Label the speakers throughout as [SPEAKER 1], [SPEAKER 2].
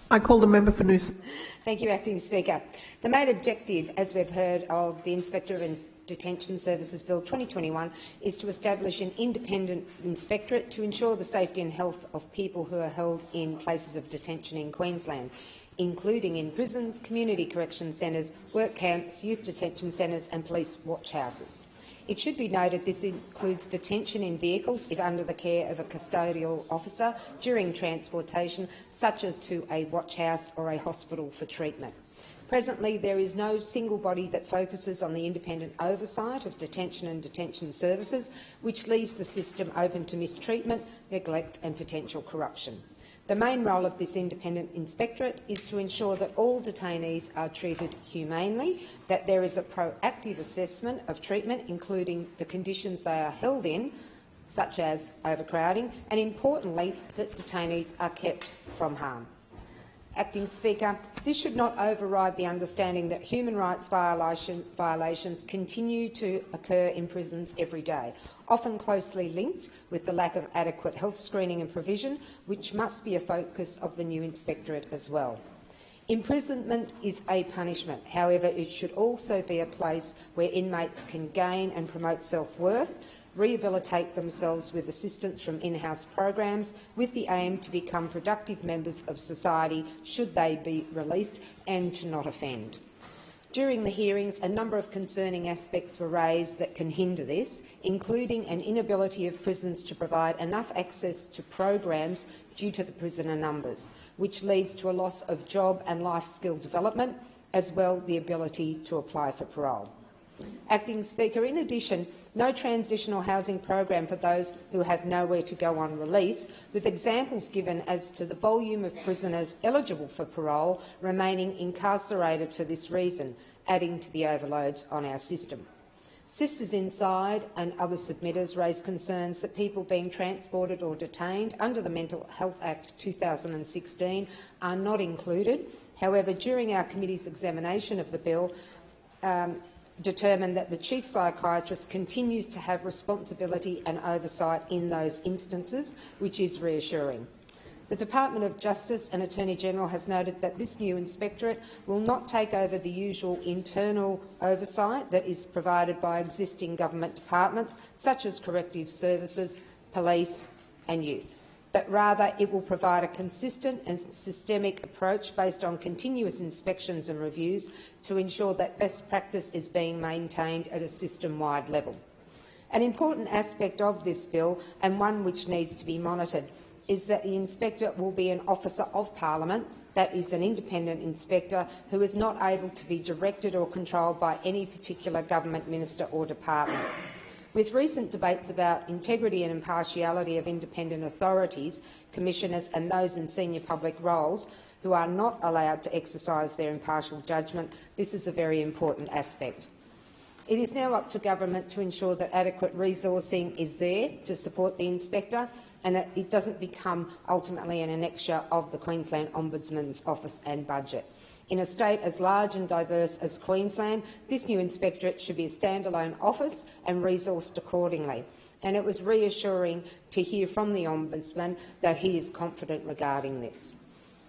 [SPEAKER 1] I call the member for Noosa.
[SPEAKER 2] Thank you, Acting Speaker. The main objective, as we've heard, of the Inspector of Detention Services Bill 2021 is to establish an independent inspectorate to ensure the safety and health of people who are held in places of detention in Queensland, including in prisons, community correction centres, work camps, youth detention centres and police watch houses. It should be noted this includes detention in vehicles if under the care of a custodial officer during transportation, such as to a watch house or a hospital for treatment. Presently, there is no single body that focuses on the independent oversight of detention and detention services, which leaves the system open to mistreatment, neglect and potential corruption. The main role of this independent inspectorate is to ensure that all detainees are treated humanely, that there is a proactive assessment of treatment, including the conditions they are held in, such as overcrowding, and importantly, that detainees are kept from harm. Acting Speaker, this should not override the understanding that human rights violations continue to occur in prisons every day, often closely linked with the lack of adequate health screening and provision, which must be a focus of the new inspectorate as well. Imprisonment is a punishment. However, it should also be a place where inmates can gain and promote self-worth, rehabilitate themselves with assistance from in-house programs, with the aim to become productive members of society should they be released and to not offend. During the hearings, a number of concerning aspects were raised that can hinder this, including an inability of prisons to provide enough access to programs due to the prisoner numbers, which leads to a loss of job and life skill development, as well as the ability to apply for parole. Acting Speaker, in addition, no transitional housing program for those who have nowhere to go on release, with examples given as to the volume of prisoners eligible for parole remaining incarcerated for this reason, adding to the overloads on our system. Sisters Inside and other submitters raised concerns that people being transported or detained under the Mental Health Act 2016 are not included. However, during our committee's examination of the bill, determined that the Chief Psychiatrist continues to have responsibility and oversight in those instances, which is reassuring. The Department of Justice and Attorney-General has noted that this new inspectorate will not take over the usual internal oversight that is provided by existing government departments, such as corrective services, police and youth, but rather it will provide a consistent and systemic approach based on continuous inspections and reviews to ensure that best practice is being maintained at a system-wide level. An important aspect of this bill, and one which needs to be monitored, is that the inspector will be an officer of Parliament, that is an independent inspector who is not able to be directed or controlled by any particular government minister or department. With recent debates about integrity and impartiality of independent authorities, commissioners and those in senior public roles who are not allowed to exercise their impartial judgment, this is a very important aspect. It is now up to government to ensure that adequate resourcing is there to support the inspector and that it doesn't become ultimately an annexure of the Queensland Ombudsman's office and budget. In a state as large and diverse as Queensland, this new inspectorate should be a standalone office and resourced accordingly. And it was reassuring to hear from the Ombudsman that he is confident regarding this.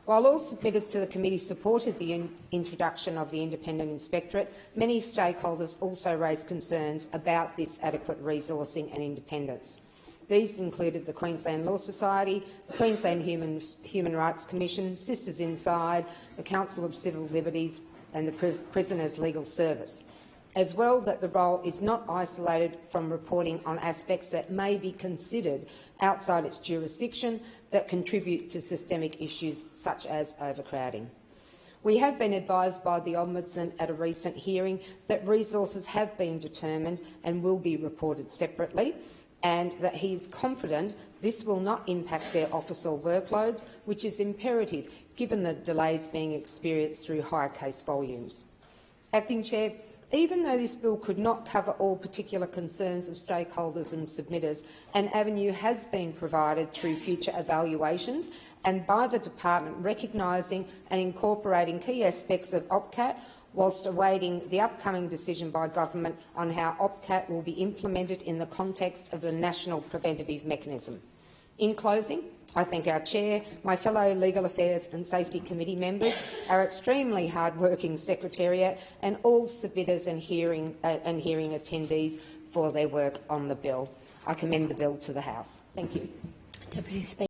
[SPEAKER 2] While all submitters to the committee supported the introduction of the independent inspectorate, many stakeholders also raised concerns about this adequate resourcing and independence. These included the Queensland Law Society, the Queensland Human Rights Commission, Sisters Inside, the Council of Civil Liberties and the Prisoners' Legal Service, as well that the role is not isolated from reporting on aspects that may be considered outside its jurisdiction that contribute to systemic issues such as overcrowding. We have been advised by the Ombudsman at a recent hearing that resources have been determined and will be reported separately, and that he is confident this will not impact their officer workloads, which is imperative given the delays being experienced through higher case volumes. Acting Chair, even though this bill could not cover all particular concerns of stakeholders and submitters, an avenue has been provided through future evaluations and by the department recognising and incorporating key aspects of OPCAT whilst awaiting the upcoming decision by government on how OPCAT will be implemented in the context of the National Preventative Mechanism. In closing, I thank our Chair, my fellow Legal Affairs and Safety Committee members, our extremely hard-working Secretariat and all submitters and hearing attendees for their work on the bill. I commend the bill to the House. Thank you.
[SPEAKER 1] Deputy Speaker.